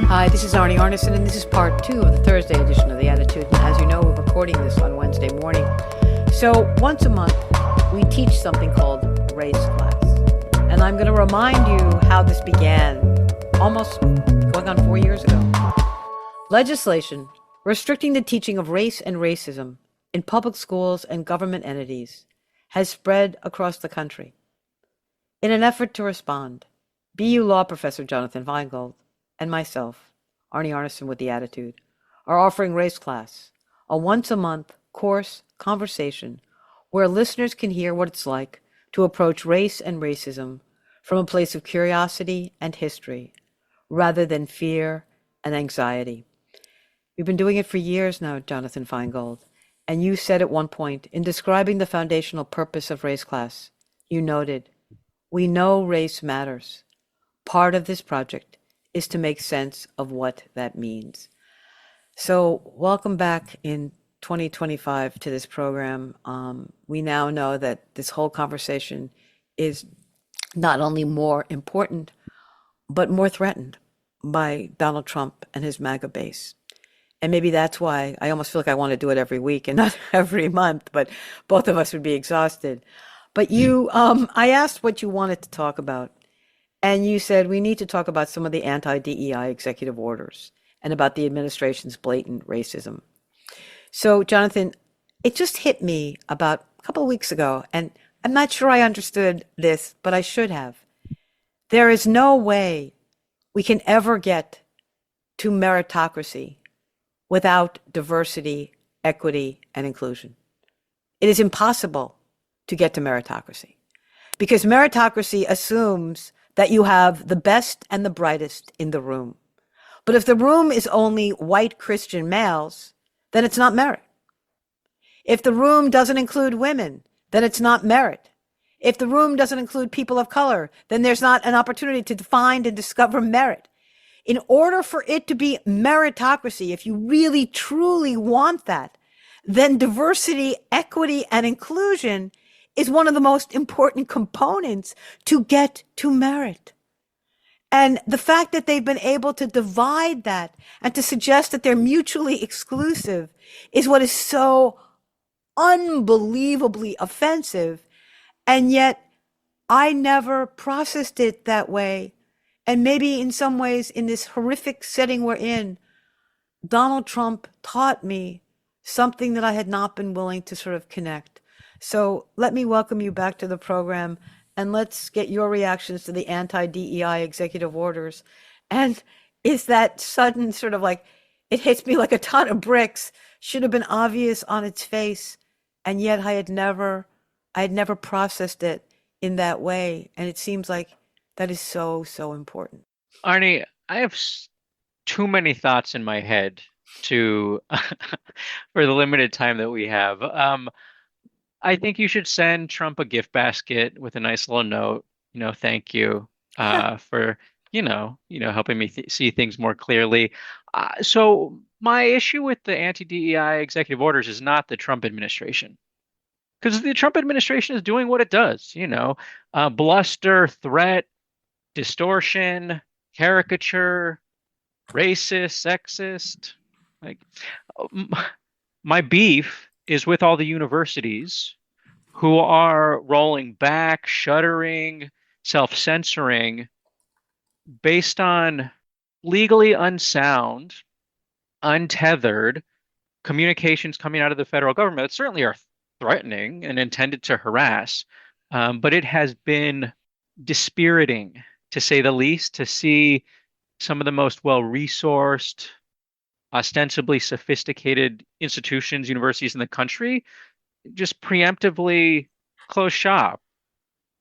Hi, this is Arnie Arneson, and this is part 2 of the Thursday edition of The Attitude. And as you know, we're recording this on Wednesday morning. So once a month, we teach something called race class. And I'm going to remind you how this began almost going on 4 years ago. Legislation restricting the teaching of race and racism in public schools and government entities has spread across the country. In an effort to respond, BU Law Professor Jonathan Feingold and myself, Arnie Arneson with The Attitude, are offering Race Class, a once-a-month course conversation where listeners can hear what it's like to approach race and racism from a place of curiosity and history, rather than fear and anxiety. We've been doing it for years now, Jonathan Feingold, and you said at one point, in describing the foundational purpose of Race Class, you noted, "We know race matters. Part of this project is to make sense of what that means." So welcome back in 2025 to this program. We now know that this whole conversation is not only more important, but more threatened by Donald Trump and his MAGA base. And maybe that's why I almost feel like I want to do it every week and not every month, but both of us would be exhausted. But I asked what you wanted to talk about. And you said we need to talk about some of the anti-DEI executive orders and about the administration's blatant racism. So, Jonathan, it just hit me about a couple of weeks ago, and I'm not sure I understood this, but I should have. There is no way we can ever get to meritocracy without diversity, equity, and inclusion. It is impossible to get to meritocracy because meritocracy assumes that you have the best and the brightest in the room. But if the room is only white Christian males, then it's not merit. If the room doesn't include women, then it's not merit. If the room doesn't include people of color, then there's not an opportunity to find and discover merit. In order for it to be meritocracy, if you really truly want that, then diversity, equity, and inclusion is one of the most important components to get to merit. And the fact that they've been able to divide that and to suggest that they're mutually exclusive is what is so unbelievably offensive. And yet I never processed it that way. And maybe in some ways, in this horrific setting we're in, Donald Trump taught me something that I had not been willing to sort of connect. So let me welcome you back to the program, and let's get your reactions to the anti-DEI executive orders. And is that sudden sort of like, it hits me like a ton of bricks, should have been obvious on its face, and yet I had never processed it in that way. And it seems like that is so, so important. Arnie, I have too many thoughts in my head to for the limited time that we have. I think you should send Trump a gift basket with a nice little note. Thank you for helping me see things more clearly. So my issue with the anti-DEI executive orders is not the Trump administration, because the Trump administration is doing what it does. Bluster, threat, distortion, caricature, racist, sexist. Like, my beef is with all the universities who are rolling back, shuttering, self-censoring based on legally unsound, untethered communications coming out of the federal government that certainly are threatening and intended to harass. But it has been dispiriting, to say the least, to see some of the most well-resourced, ostensibly sophisticated institutions, universities in the country, just preemptively close shop.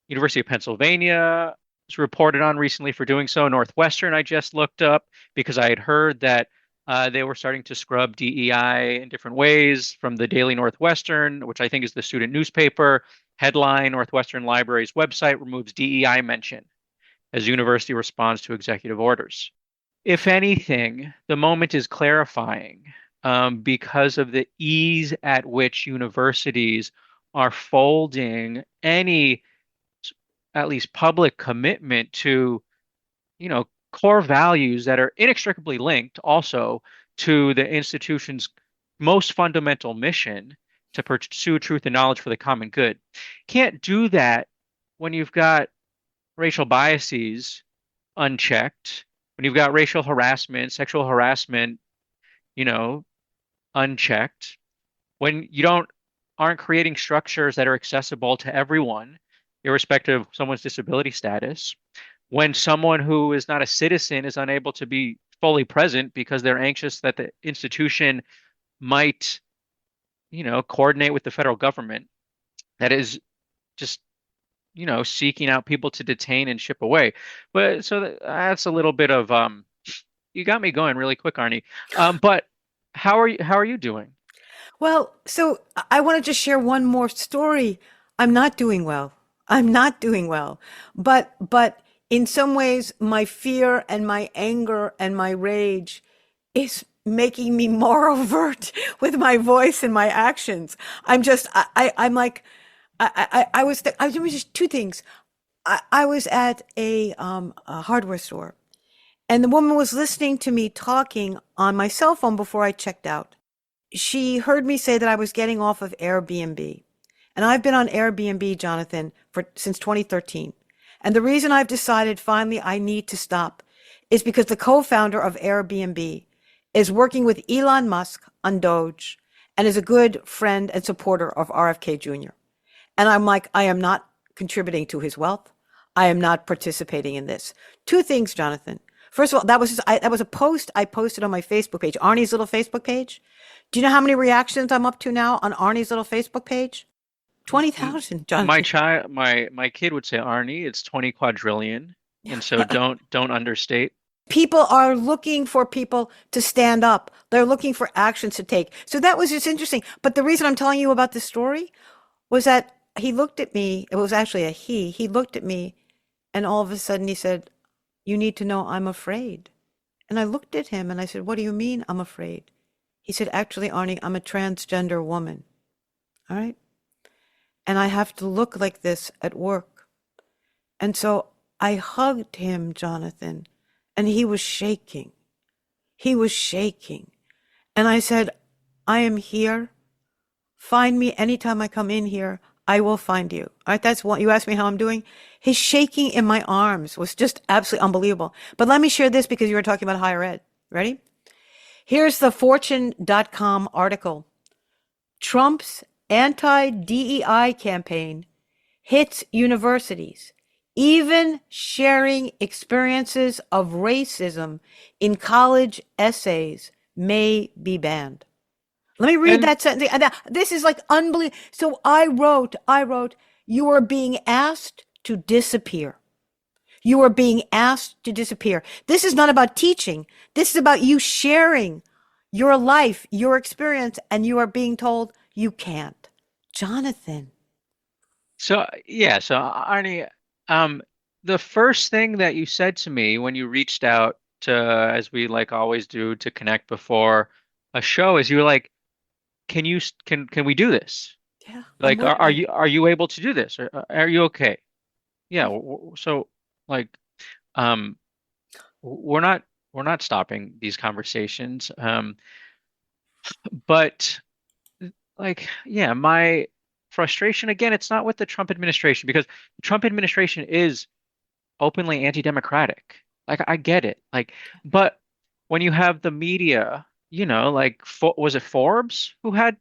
University of Pennsylvania was reported on recently for doing so. Northwestern, I just looked up because I had heard that they were starting to scrub DEI in different ways from the Daily Northwestern, which I think is the student newspaper. Headline: Northwestern Library's website removes DEI mention as university responds to executive orders. If anything, the moment is clarifying because of the ease at which universities are folding any at least public commitment to, core values that are inextricably linked also to the institution's most fundamental mission to pursue truth and knowledge for the common good. Can't do that when you've got racial biases unchecked, when you've got racial harassment, sexual harassment, you know, unchecked, when you don't aren't creating structures that are accessible to everyone, irrespective of someone's disability status, when someone who is not a citizen is unable to be fully present because they're anxious that the institution might, coordinate with the federal government that is just, seeking out people to detain and ship away. But so that's a little bit of you got me going really quick, Arnie. But how are you doing? Well, so I want to just share one more story. I'm not doing well. I'm not doing well. But in some ways my fear and my anger and my rage is making me more overt with my voice and my actions. I'm like I was just two things. I was at a hardware store and the woman was listening to me talking on my cell phone before I checked out. She heard me say that I was getting off of Airbnb. And I've been on Airbnb, Jonathan, since 2013. And the reason I've decided finally I need to stop is because the co-founder of Airbnb is working with Elon Musk on Doge and is a good friend and supporter of RFK Jr. And I'm like, I am not contributing to his wealth. I am not participating in this. Two things, Jonathan. First of all, that was a post I posted on my Facebook page, Arnie's little Facebook page. Do you know how many reactions I'm up to now on Arnie's little Facebook page? 20,000, My Jonathan. child, my kid would say, Arnie, it's 20 quadrillion, and so don't understate. People are looking for people to stand up. They're looking for actions to take. So that was just interesting. But the reason I'm telling you about this story was that he looked at me. It was actually a he. He looked at me and all of a sudden he said, "You need to know I'm afraid." And I looked at him and I said, "What do you mean I'm afraid?" He said, "Actually, Arnie, I'm a transgender woman. All right. And I have to look like this at work." And so I hugged him, Jonathan, and he was shaking. He was shaking. And I said, "I am here. Find me anytime I come in here. I will find you." All right, that's what you asked me how I'm doing. His shaking in my arms was just absolutely unbelievable. But let me share this because you were talking about higher ed. Ready? Here's the Fortune.com article. Trump's anti-DEI campaign hits universities. Even sharing experiences of racism in college essays may be banned. Let me read And that sentence. This is like unbelievable. So I wrote, you are being asked to disappear. You are being asked to disappear. This is not about teaching. This is about you sharing your life, your experience, and you are being told you can't. Jonathan. so yeah, so Arnie, the first thing that you said to me when you reached out to, as we like always do, to connect before a show is you were like, can we do this? Yeah, I'm Like, with are you. you able to do this? Are you okay? Yeah. So like, um, we're not we're not stopping these conversations. But like, yeah, my frustration again, it's not with the Trump administration because the Trump administration is openly anti-democratic. Like, I get it. Like, but when you have the media, like, was it Forbes who had?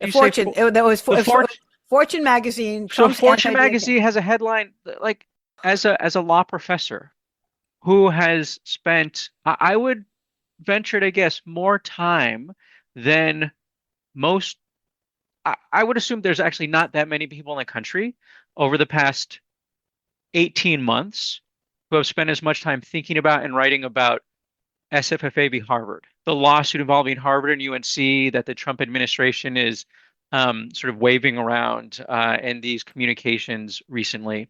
Do you say Fortune. the It was Fort? Fortune magazine. So Trump's Fortune anti-DEI. magazine has a headline like, as a law professor who has spent, I would venture to guess, more time than most. I would assume there's actually not that many people in the country over the past 18 months who have spent as much time thinking about and writing about SFFA v. Harvard, the lawsuit involving Harvard and UNC that the Trump administration is sort of waving around in these communications recently.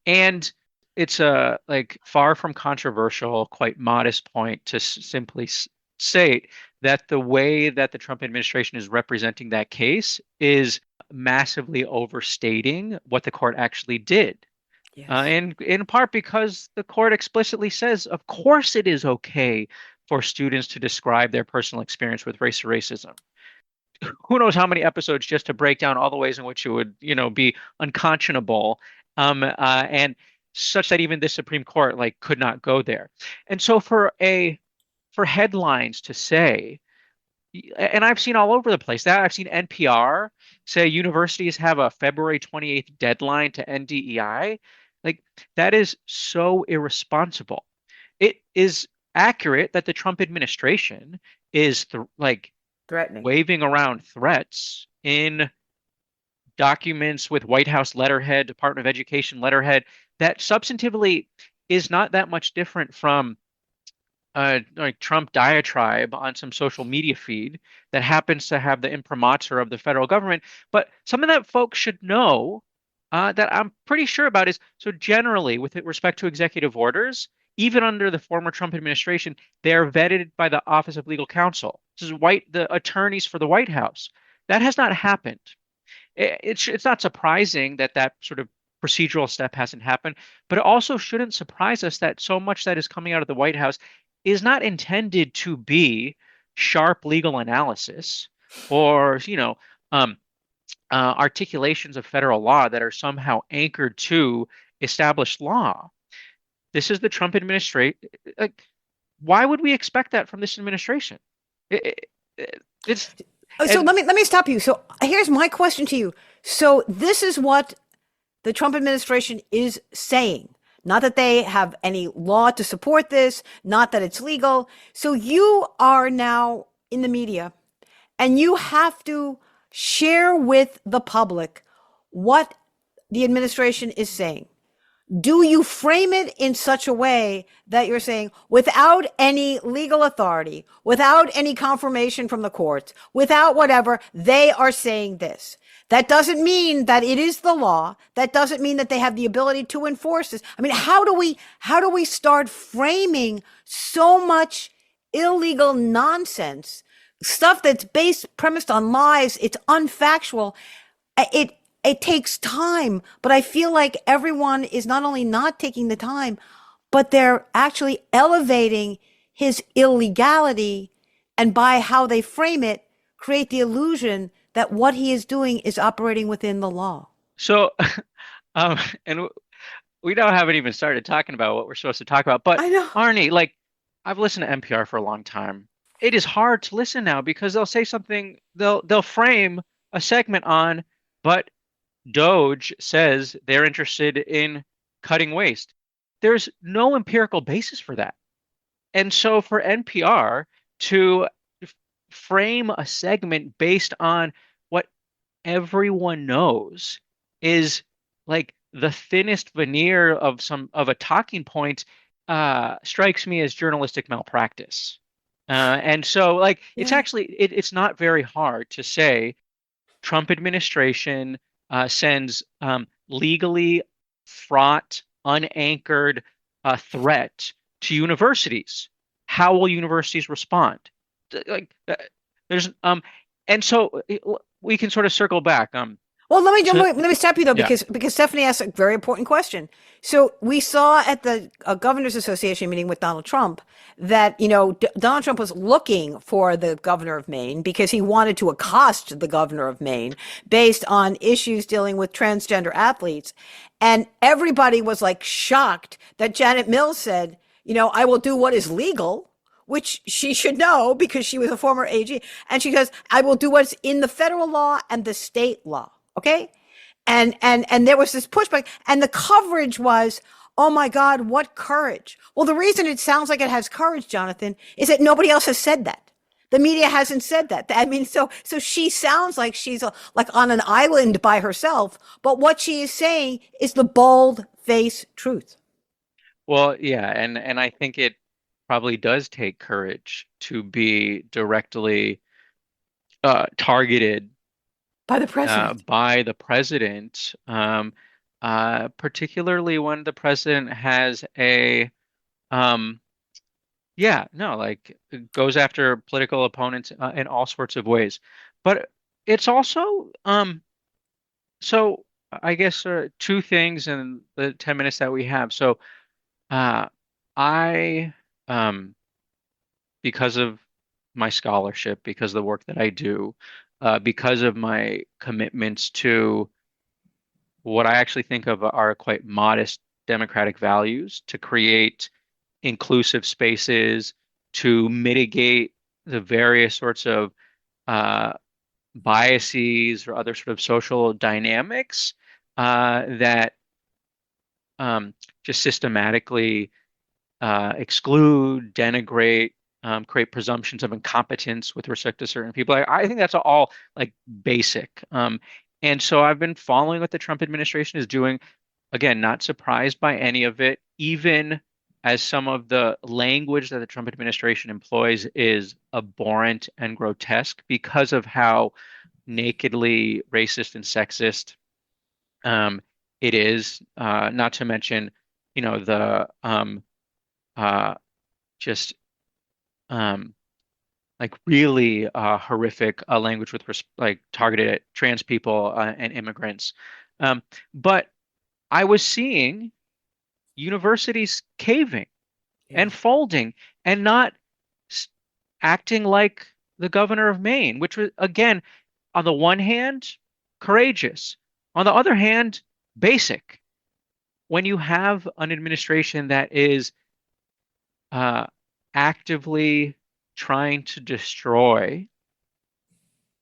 And it's a like far from controversial, quite modest point to simply state that the way that the Trump administration is representing that case is massively overstating what the court actually did. Yes. And in part because the court explicitly says, of course, it is okay for students to describe their personal experience with race or racism. Who knows how many episodes just to break down all the ways in which it would, be unconscionable, and such that even the Supreme Court like could not go there. And so for headlines to say, and I've seen all over the place that I've seen NPR say universities have a February 28th deadline to end DEI. Like that is so irresponsible. It is accurate that the Trump administration is threatening, waving around threats in documents with White House letterhead, Department of Education letterhead, that substantively is not that much different from like Trump diatribe on some social media feed that happens to have the imprimatur of the federal government. But something that folks should know that I'm pretty sure about is, so generally with respect to executive orders, even under the former Trump administration, they're vetted by the Office of Legal Counsel. This is the attorneys for the White House. That has not happened. It's not surprising that sort of procedural step hasn't happened, but it also shouldn't surprise us that so much that is coming out of the White House is not intended to be sharp legal analysis or, articulations of federal law that are somehow anchored to established law. This is the Trump administration. Like, why would we expect that from this administration? So let me stop you. So here's my question to you. So this is what the Trump administration is saying. Not that they have any law to support this, not that it's legal. So you are now in the media and you have to share with the public what the administration is saying. Do you frame it in such a way that you're saying, without any legal authority, without any confirmation from the courts, without whatever, they are saying this? That doesn't mean that it is the law. That doesn't mean that they have the ability to enforce this. I mean, how do we start framing so much illegal nonsense, stuff that's premised on lies? It's unfactual. It takes time, but I feel like everyone is not only not taking the time, but they're actually elevating his illegality, and by how they frame it, create the illusion that what he is doing is operating within the law. So, and we now haven't even started talking about what we're supposed to talk about, but I know. Arnie, like I've listened to NPR for a long time. It is hard to listen now because they'll say something, they'll frame a segment on, but DOJ says they're interested in cutting waste. There's no empirical basis for that. And so for NPR to frame a segment based on what everyone knows is like the thinnest veneer of a talking point strikes me as journalistic malpractice. And so like it's actually it's not very hard to say Trump administration sends legally fraught, unanchored threat to universities. How will universities respond? And so we can sort of circle back. Well, let me stop you though, because Stephanie asked a very important question. So we saw at the Governors Association meeting with Donald Trump that, Donald Trump was looking for the governor of Maine because he wanted to accost the governor of Maine based on issues dealing with transgender athletes. And everybody was like shocked that Janet Mills said, I will do what is legal, which she should know because she was a former AG. And she goes, I will do what's in the federal law and the state law. Okay. And there was this pushback, and the coverage was, oh my God, what courage. Well, the reason it sounds like it has courage, Jonathan, is that nobody else has said that. The media hasn't said that. I mean, so she sounds like she's like on an island by herself, but what she is saying is the bold face truth. Well, yeah, and I think it probably does take courage to be directly targeted By the president. by the president, particularly when the president has a yeah, no, like goes after political opponents in all sorts of ways. But it's also so I guess two things in the 10 minutes that we have. So uh, I um, because of my scholarship, because of the work that I do, because of my commitments to what I actually think of are quite modest democratic values to create inclusive spaces, to mitigate the various sorts of uh, biases or other sort of social dynamics that just systematically exclude, denigrate, create presumptions of incompetence with respect to certain people. I think that's all like basic. And so I've been following what the Trump administration is doing. Again, not surprised by any of it, even as some of the language that the Trump administration employs is abhorrent and grotesque because of how nakedly racist and sexist um, it is. Not to mention, the uh, just um, like really horrific language with like targeted at trans people and immigrants. But I was seeing universities caving Yeah. and folding and not s- acting like the governor of Maine, which was, again, on the one hand, courageous, on the other hand, basic. When you have an administration that is uh, actively trying to destroy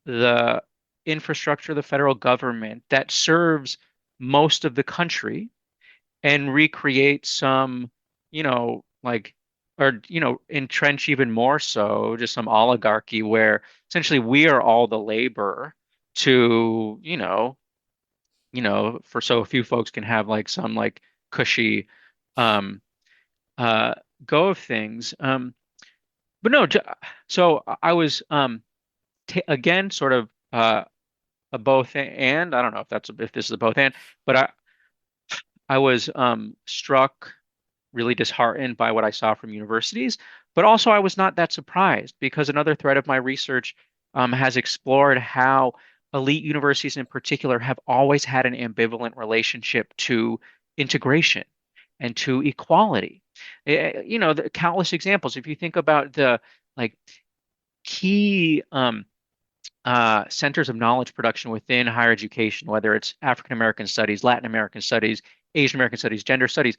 the infrastructure of the federal government that serves most of the country and recreate some, like, or, entrench even more so, just some oligarchy where essentially we are all the labor to, for so a few folks can have like some like cushy um uh go of things. But no, so I was t again sort of a both and I don't know if this is a both and, but I was struck, really disheartened by what I saw from universities, but also I was not that surprised because another thread of my research has explored how elite universities in particular have always had an ambivalent relationship to integration and to equality. The countless examples. If you think about the like key centers of knowledge production within higher education, whether it's African American studies, Latin American studies, Asian American studies, gender studies,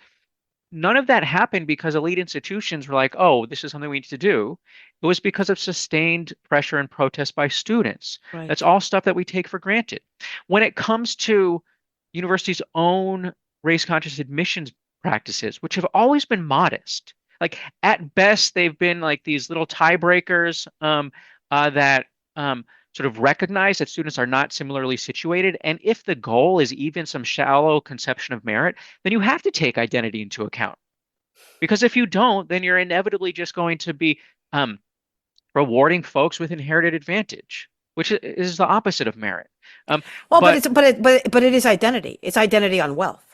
none of that happened because elite institutions were like, oh, this is something we need to do. It was because of sustained pressure and protest by students. That's Right. all stuff that we take for granted. When it comes to universities' own race conscious admissions practices, which have always been modest, like at best, they've been like these little tiebreakers that sort of recognize that students are not similarly situated. And if the goal is even some shallow conception of merit, then you have to take identity into account. Because if you don't, then you're inevitably just going to be um, rewarding folks with inherited advantage, which is the opposite of merit. Um, Well, but but it is identity. It's identity on wealth.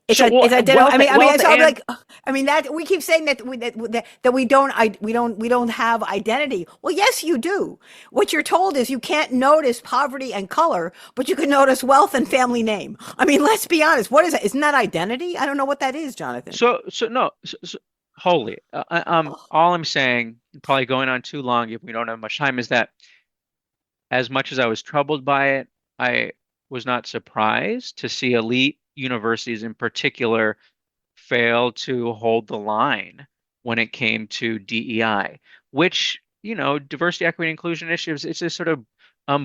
It's so a well, it's identity. wealth, I mean, wealth, so I'm and like, I mean that we keep saying that we don't have identity. Well, yes, you do. What you're told is you can't notice poverty and color, but you can notice wealth and family name. I mean, let's be honest. What is that? Isn't that identity? I don't know what that is, Jonathan. so no, wholly. All I'm saying, probably going on too long if we don't have much time, is that as much as I was troubled by it, I was not surprised to see elite universities in particular fail to hold the line when it came to DEI, which, diversity, equity, and inclusion initiatives, it's this sort of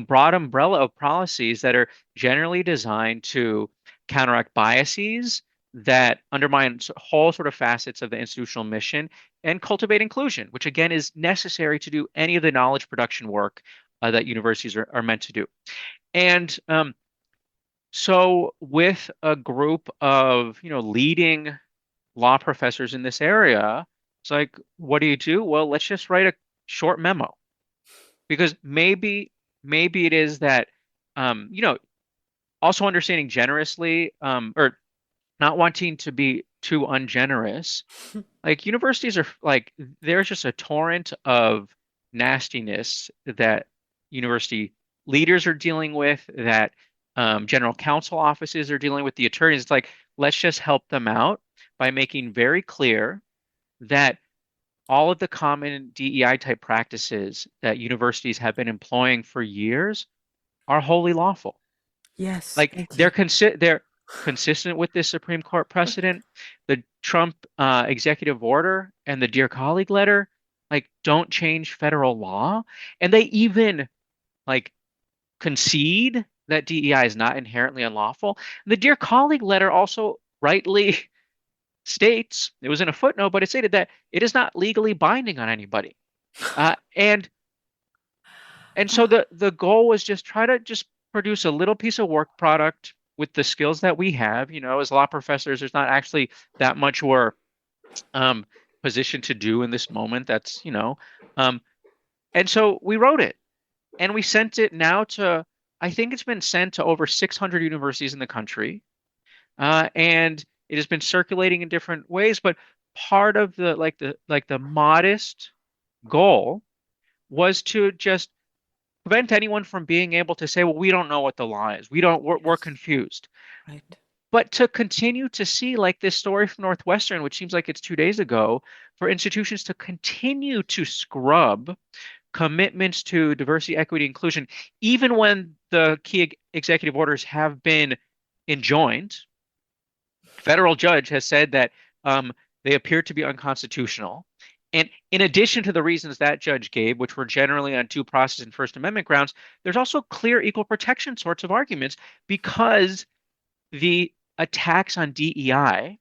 broad umbrella of policies that are generally designed to counteract biases that undermine whole sort of facets of the institutional mission and cultivate inclusion, which again is necessary to do any of the knowledge production work that universities are meant to do. And so with a group of, leading law professors in this area. It's like, what do you do? Well, let's just write a short memo because maybe it is that also understanding generously or not wanting to be too ungenerous. Like universities are like there's just a torrent of nastiness that university leaders are dealing with, that general counsel offices are dealing with, the attorneys. It's like, let's just help them out by making very clear that all of the common DEI type practices that universities have been employing for years are wholly lawful. Yes, Like thank you. they're consistent with this Supreme Court precedent. The Trump executive order and the Dear Colleague letter like don't change federal law, and they even like concede that DEI is not inherently unlawful. The Dear Colleague letter also rightly states, it was in a footnote, but it stated that it is not legally binding on anybody. And so the goal was just try to just produce a little piece of work product with the skills that we have. As law professors, there's not actually that much we're um, positioned to do in this moment. Um, and so we wrote it and we sent it now to, I think it's been sent to over 600 universities in the country. And it has been circulating in different ways, but part of the modest goal was to just prevent anyone from being able to say, well, we don't know what the law is. We're Yes, confused. right. But to continue to see like this story from Northwestern, which seems like it's 2 days ago, for institutions to continue to scrub commitments to diversity, equity, inclusion, even when the key executive orders have been enjoined. Federal judge has said that they appear to be unconstitutional. And in addition to the reasons that judge gave, which were generally on due process and First Amendment grounds, there's also clear equal protection sorts of arguments because the attacks on DEI,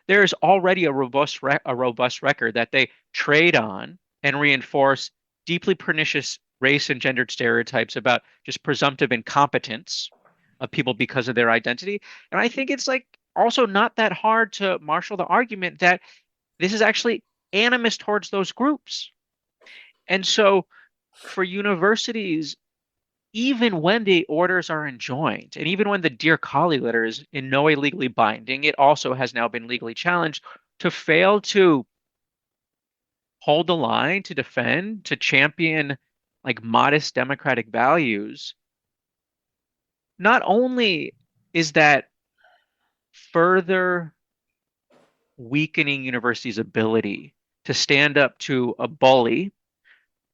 there is already a robust record that they trade on and reinforce deeply pernicious race and gendered stereotypes about just presumptive incompetence of people because of their identity. And I think it's like also not that hard to marshal the argument that this is actually animus towards those groups. And so for universities, even when the orders are enjoined, and even when the Dear Colleague letter is in no way legally binding, it also has now been legally challenged to fail to hold the line, to defend, to champion like modest democratic values. Not only is that further weakening universities' ability to stand up to a bully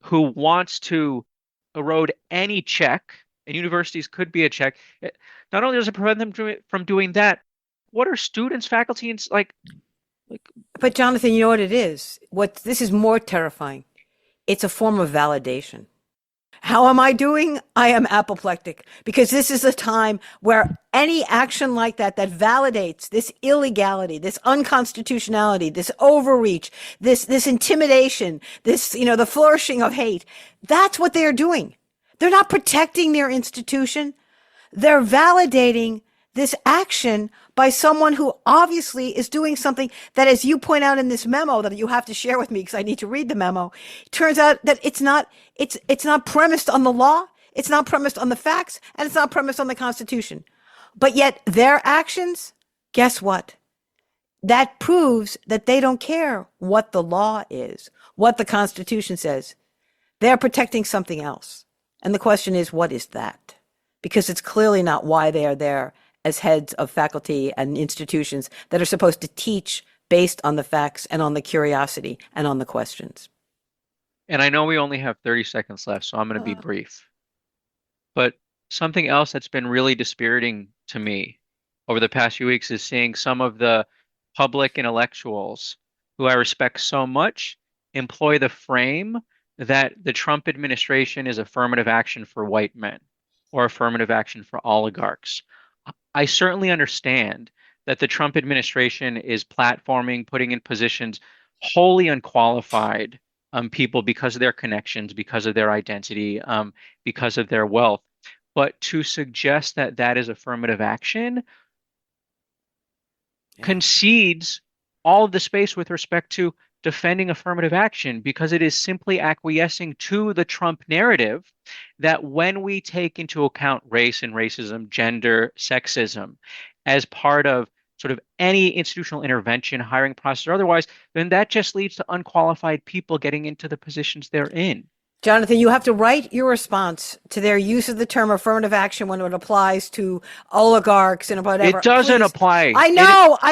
who wants to erode any check, and universities could be a check. Not only does it prevent them from doing that, what are students, faculty, and like But Jonathan, you know what it is? What this is more terrifying. It's a form of validation. How am I doing? I am apoplectic because this is a time where any action like that that validates this illegality, this unconstitutionality, this overreach, this intimidation, this the flourishing of hate, that's what they are doing. They're not protecting their institution. They're validating this action by someone who obviously is doing something that, as you point out in this memo that you have to share with me because I need to read the memo, it turns out that it's not premised on the law, it's not premised on the facts, and it's not premised on the Constitution. But yet their actions, guess what? That proves that they don't care what the law is, what the Constitution says. They're protecting something else. And the question is, what is that? Because it's clearly not why they are there as heads of faculty and institutions that are supposed to teach based on the facts and on the curiosity and on the questions. and I know we only have 30 seconds left, so I'm going to be brief. But something else that's been really dispiriting to me over the past few weeks is seeing some of the public intellectuals who I respect so much employ the frame that the Trump administration is affirmative action for white men or affirmative action for oligarchs. I certainly understand that the Trump administration is platforming, putting in positions wholly unqualified people because of their connections, because of their identity, because of their wealth. But to suggest that that is affirmative action concedes all of the space with respect to defending affirmative action because it is simply acquiescing to the Trump narrative that when we take into account race and racism, gender, sexism as part of sort of any institutional intervention, hiring process or otherwise, then that just leads to unqualified people getting into the positions they're in. Jonathan, you have to write your response to their use of the term affirmative action when it applies to oligarchs and whatever. It doesn't Please. apply. I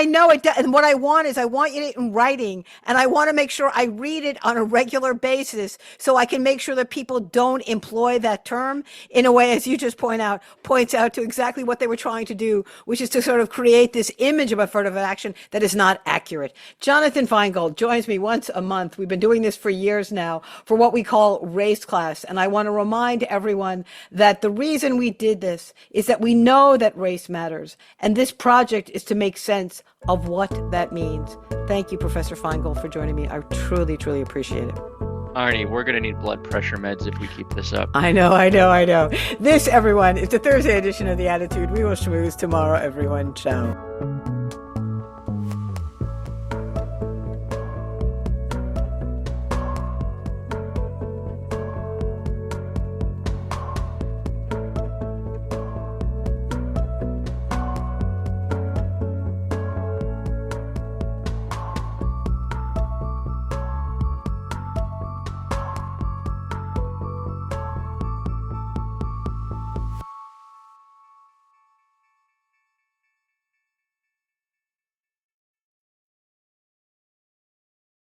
know it does. And what I want is I want you in writing, and I want to make sure I read it on a regular basis so I can make sure that people don't employ that term in a way, as you just points out to exactly what they were trying to do, which is to sort of create this image of affirmative action that is not accurate. Jonathan Feingold joins me once a month. We've been doing this for years now for what we call race class. And I want to remind everyone that the reason we did this is that we know that race matters. And this project is to make sense of what that means. Thank you, Professor Feingold, for joining me. I truly, truly appreciate it. Arnie, we're going to need blood pressure meds if we keep this up. I know. This, everyone, is the Thursday edition of The Attitude. We will schmooze tomorrow, everyone. Ciao.